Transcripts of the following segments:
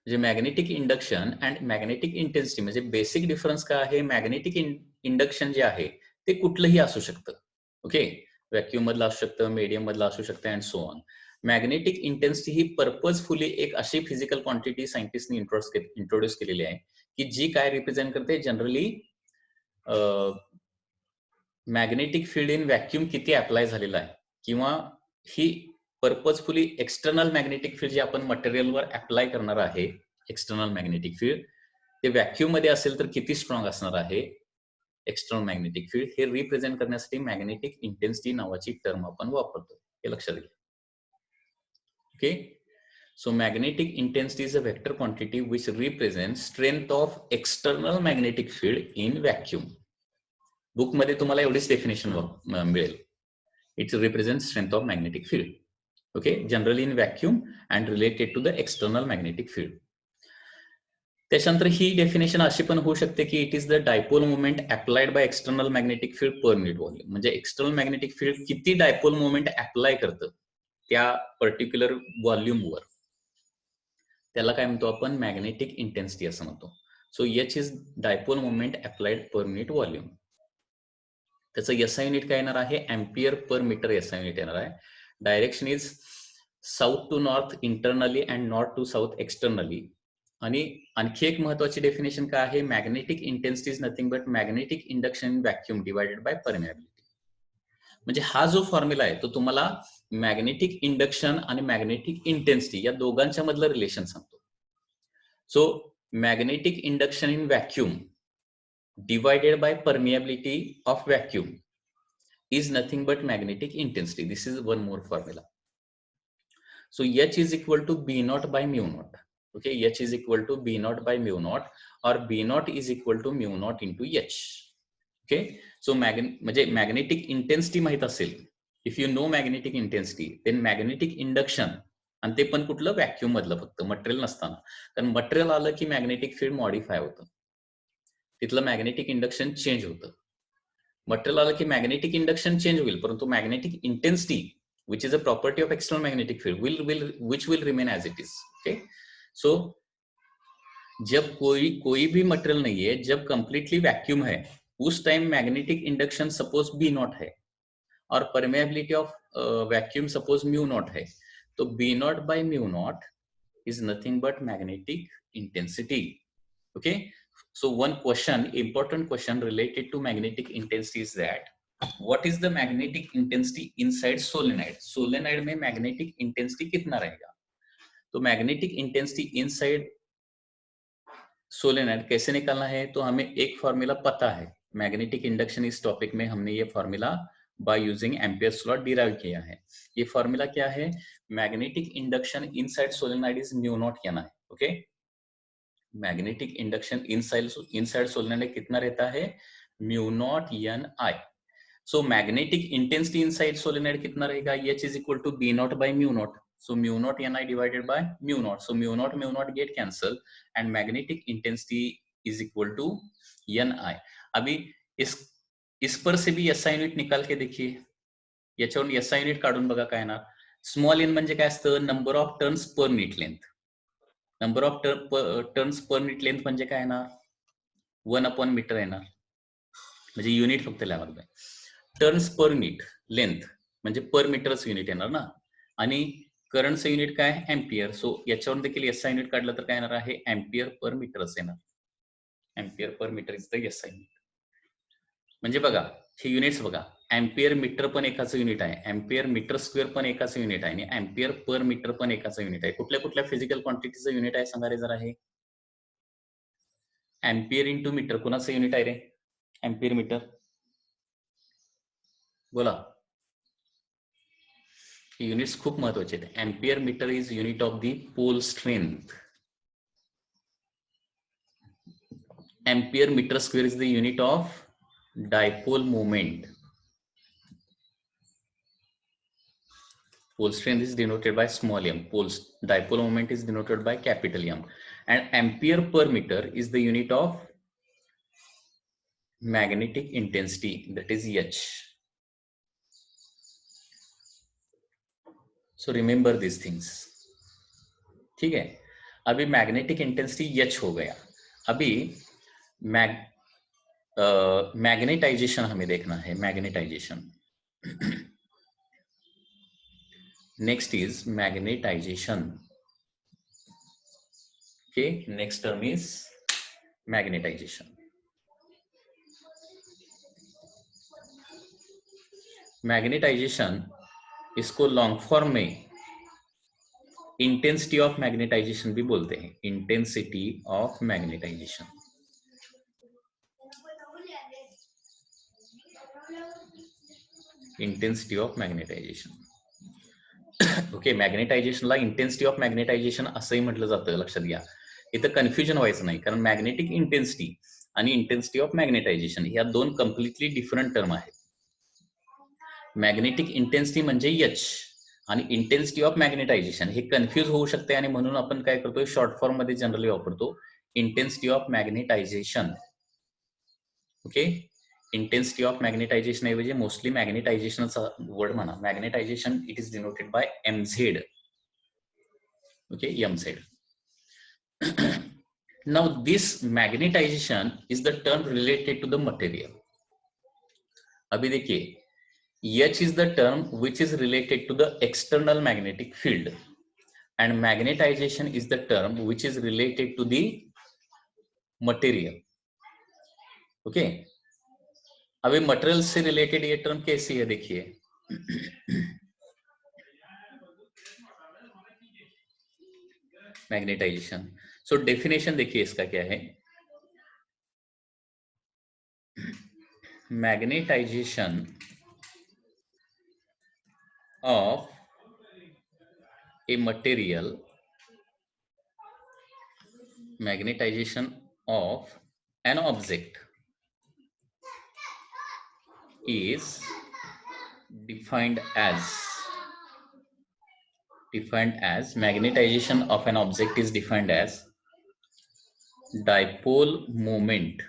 म्हणजे magnetic induction and magnetic intensity म्हणजे basic difference काय आहे, मॅग्नेटिक इंडक्शन जे आहे ते कुठलंही असू शकतं. ओके, व्हॅक्यूम मधलं असू शकतं, मीडियम मधलं असू शकतं and so on. Magnetic intensity he purposefully एक अशी फिजिकल क्वांटिटी सायंटिस्टनी इंट्रोड्यूस केलेली आहे की जी काय रिप्रेझेंट करते, generally magnetic field in vacuum किती अप्लाय झालेला आहे, किंवा ही पर्पजफुली एक्सटर्नल मॅग्नेटिक फील्ड जे आपण मटेरियलवर अप्लाय करणार आहे, एक्सटर्नल मॅग्नेटिक फील्ड ते व्हॅक्यूम मध्ये असेल तर किती स्ट्रॉंग असणार आहे एक्सटर्नल मॅग्नेटिक फील्ड, हे रिप्रेझेंट करण्यासाठी मॅग्नेटिक इंटेन्सिटी नावाची टर्म आपण वापरतो. हे लक्षात घ्या. Okay, so magnetic intensity is a vector quantity which represents strength of external magnetic field in vacuum. Book मध्ये तुम्हाला एवढीच डेफिनेशन मिळेल. It represent strength of magnetic field. Okay, generally in vacuum and related to the external magnetic field. त्याच्यानंतर ही definition अशी पण होऊ शकते की it is the dipole movement applied by external magnetic field per minute volume. म्हणजे external magnetic field किती dipole movement apply करतं त्या पर्टिक्युलर व्हॉल्यूमवर, त्याला काय म्हणतो आपण, मॅग्नेटिक इंटेन्सिटी असं म्हणतो. So H is dipole movement applied per minute volume. त्याचं एसआय युनिट काय येणार आहे, ampere per metre SI unit येणार आहे. Direction is south to north internally and north to south externally. आणि आणखी एक महत्वाची डेफिनेशन काय आहे, magnetic intensity is nothing but magnetic induction in vacuum divided by permeability. म्हणजे हा जो फॉर्म्युला आहे तो तुम्हाला मॅग्नेटिक इंडक्शन आणि मॅग्नेटिक इंटेन्सिटी या दोघांच्या मधलं रिलेशन सांगतो. So magnetic induction in vacuum divided by permeability of vacuum is nothing but magnetic intensity. This is one more formula. So H is equal to B naught by mu naught. Okay, H is equal to B naught by mu naught, or B naught is equal to mu naught into H. Okay, so म्हणजे magnetic intensity माहित असेल, if you know magnetic intensity, then magnetic induction, आणि ते पण कुठलं, vacuum मधलं, फक्त material नसताना. कारण मटेरियल आलं की मॅग्नेटिक फील्ड मॉडिफाय होतं, तिथलं मॅग्नेटिक इंडक्शन चेंज होतं. मटेरियल आलं की मॅग्नेटिक इंडक्शन चेंज होईल, परंतु magnetic intensity which is a property of external magnetic field will remain as it is. Okay, so जब कोई भी मटेरियल नहीं है, जब कंप्लीटली वैक्यूम है, उस time magnetic induction suppose B naught है और permeability of vacuum suppose mu naught है, तो B naught by mu naught is nothing but magnetic intensity. Okay, so one question, important question related to magnetic intensity is that what is the magnetic intensity inside solenoid. solenoid में magnetic intensity कितना रहेगा, तो magnetic intensity inside solenoid कैसे निकालना है, तो हमें एक फॉर्मूला पता है, मैग्नेटिक इंडक्शन इस टॉपिक में हमने ये formula by using ampere's law derive किया है. ये फॉर्मूला क्या है, magnetic induction inside solenoid is mu naught कहना है. Okay, magnetic induction inside solenoid कितना रहता है, mu naught N I. So magnetic intensity inside solenoid कितना रहेगा, H is equal to B naught by mu naught. So mu naught ni divided by mu naught. So mu naught get cancel and magnetic intensity is equal to ni. अभी इस पर से भी SI unit निकाल के देखिए, याच्यावरून SI unit काढून बघा काय येणार. Small n म्हणजे काय असतं, number of turns per minute length. Number of turns per minute length म्हणजे काय येणार, 1 मीटर येणार, म्हणजे युनिट फक्त लिहावं. टर्न्स पर मिनिट लेंथ म्हणजे पर मीटरच युनिट येणार ना, आणि करंटचं युनिट काय, एम्पियर. सो याच्यावरून देखील एसआय युनिट काढलं तर काय येणार आहे, एम्पियर पर मीटरच येणार. Ampere per metre is the SI unit. म्हणजे बघा हे युनिट्स बघा, एम्पियर मीटर पण एकाच युनिट आहे, एम्पियर मीटर स्क्वेअर पण एकाच युनिट आहे, आणि एम्पियर पर मीटर पण एकाच युनिट आहे. कुठल्या कुठल्या फिजिकल क्वांटिटीचं युनिट आहे सांगा रे जरा. हे एम्पियर इंटू मीटर कोणाचं युनिट आहे रे, एम्पियर मीटर बोला. युनिट्स खूप महत्वाचे आहेत. Ampere metre is unit of the pole strength. Ampere metre square is the unit of dipole moment. Pole strength is denoted by small m. Dipole moment is denoted by capital M. And ampere per meter is the unit of magnetic intensity, that is H. So remember these things. ठीक है. अभी magnetic intensity H हो गया। अभी magnetisation हमें देखना है, magnetisation. Next is magnetisation. Okay, next term is magnetisation. Magnetisation, इसको long form में इंटेंसिटी ऑफ मैग्नेटाइजेशन भी बोलते हैं, intensity of magnetisation. Intensity of magnetisation. Okay, मॅग्नेटायझेशनला इंटेन्सिटी ऑफ मॅग्नेटायझेशन असंही म्हटलं जातं, लक्षात घ्या. इथं कन्फ्युजन व्हायचं नाही, कारण मॅग्नेटिक इंटेन्सिटी आणि इंटेन्सिटी ऑफ मॅग्नेटायझेशन या दोन कम्प्लिटली डिफरंट टर्म आहेत. मॅग्नेटिक इंटेन्सिटी म्हणजे एच आणि इंटेन्सिटी ऑफ मॅग्नेटायझेशन हे कन्फ्युज होऊ शकते, आणि म्हणून आपण काय करतोय, शॉर्ट फॉर्म मध्ये जनरली वापरतो intensity of magnetisation. Okay, intensity of magnetisation ऐवजी मोस्टली मॅग्नेटायझेशनचा वर्ड म्हणा. Magnetisation it is denoted by MZ. Okay, MZ. Now this magnetization is the term related to the material. अभी देखिए, H is the term which is related to the external magnetic field, and magnetization is the term which is related to the material. Okay, अभी material से related ये term कैसी है देखिए. Magnetisation. So definition देखिए इसका क्या है. Magnetization of a material, magnetization of an object is defined as magnetization of an object is defined as dipole moment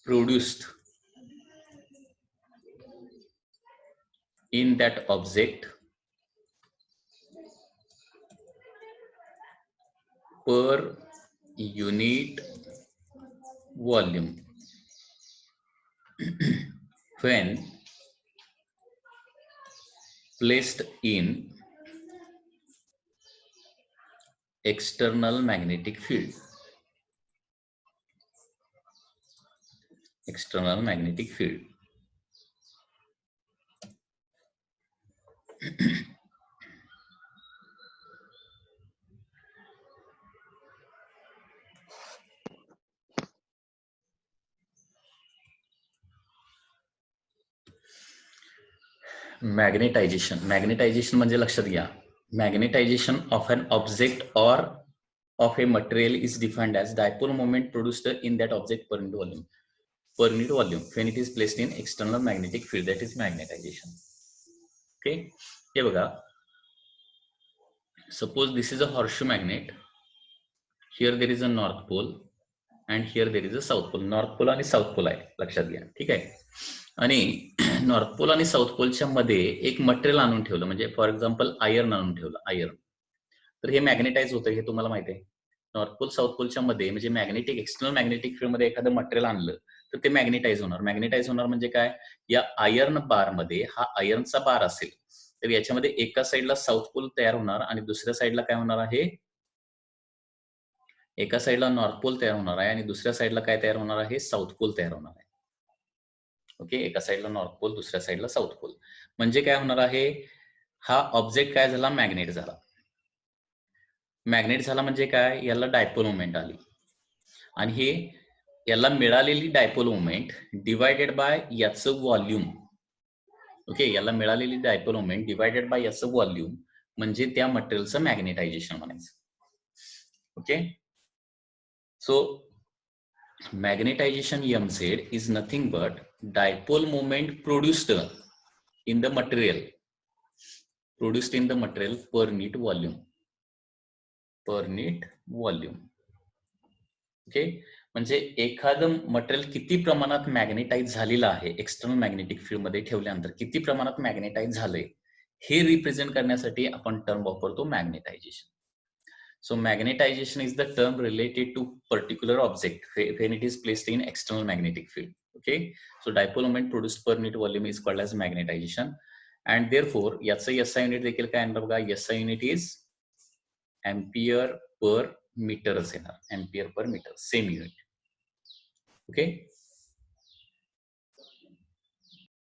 produced in that object per unit volume when placed in external magnetic field. External magnetic field. Magnetization म्हणजे लक्षात घ्या, magnetization of an object or of a material is defined as dipole moment produced in that object per unit volume when it is placed in external magnetic field, that is magnetization. Okay, हे बघा, suppose this is a horseshoe magnet, here there is a north pole and here there is a south pole. North pole आणि south pole आहे, लक्षात घ्या. ठीक आहे, आणि north pole आणि साऊथ पोलच्या मध्ये एक मटेरियल आणून ठेवलं, म्हणजे फॉर एक्झाम्पल आयर्न आणून ठेवलं, आयर्न. तर हे मॅग्नेटाइज होतं, हे तुम्हाला माहिती आहे. नॉर्थ पोल साऊथ पोलच्या मध्ये म्हणजे मॅग्नेटिक, एक्सटर्नल मॅग्नेटिक फील्ड मध्ये एखादं मटेरियल आणलं तर ते मॅग्नेटाइज होणार. मॅग्नेटाइज होणार म्हणजे काय, या आयर्न बार मध्ये हा आयर्नचा बार असेल तर याच्यामध्ये एका साईडला साऊथ पोल तयार होणार आणि दुसऱ्या साईडला काय होणार आहे, एका साईडला नॉर्थ पोल तयार होणार आहे आणि दुसऱ्या साईडला काय तयार होणार आहे, साऊथ पोल तयार होणार आहे. ओके, एका साईडला नॉर्थ पोल, दुसऱ्या साईडला साऊथ पोल. म्हणजे काय होणार आहे, हा ऑब्जेक्ट काय झाला, मॅग्नेट झाला. मॅग्नेट झाला म्हणजे काय, याला डायपोल मोमेंट आली आणि हे याला मिळालेली डायपोल मोमेंट डिवायडेड बाय याचं व्हॉल्यूम. ओके, याला मिळालेली डायपोल मोमेंट डिवायडेड बाय याचं व्हॉल्यूम म्हणजे त्या मटेरियलचं मॅग्नेटायझेशन म्हणायचं. Okay, so magnetization MZ is nothing but dipole moment produced in the material per unit volume. Okay, म्हणजे एखादं मटेरियल किती प्रमाणात मॅग्नेटाइज झालेलं आहे, एक्सटर्नल मॅग्नेटिक फील्ड मध्ये ठेवल्यानंतर किती प्रमाणात मॅग्नेटाइज झालंय हे रिप्रेझेंट करण्यासाठी आपण टर्म वापरतो magnetisation. So magnetization is the term related to particular object when it is placed in external magnetic field. Okay, so dipole moment produced per unit volume is called as magnetization, and therefore याचं SI unit देखील काय येणार बघा, SI unit is ampere per meter असेल, ampere per meter, same unit. Okay,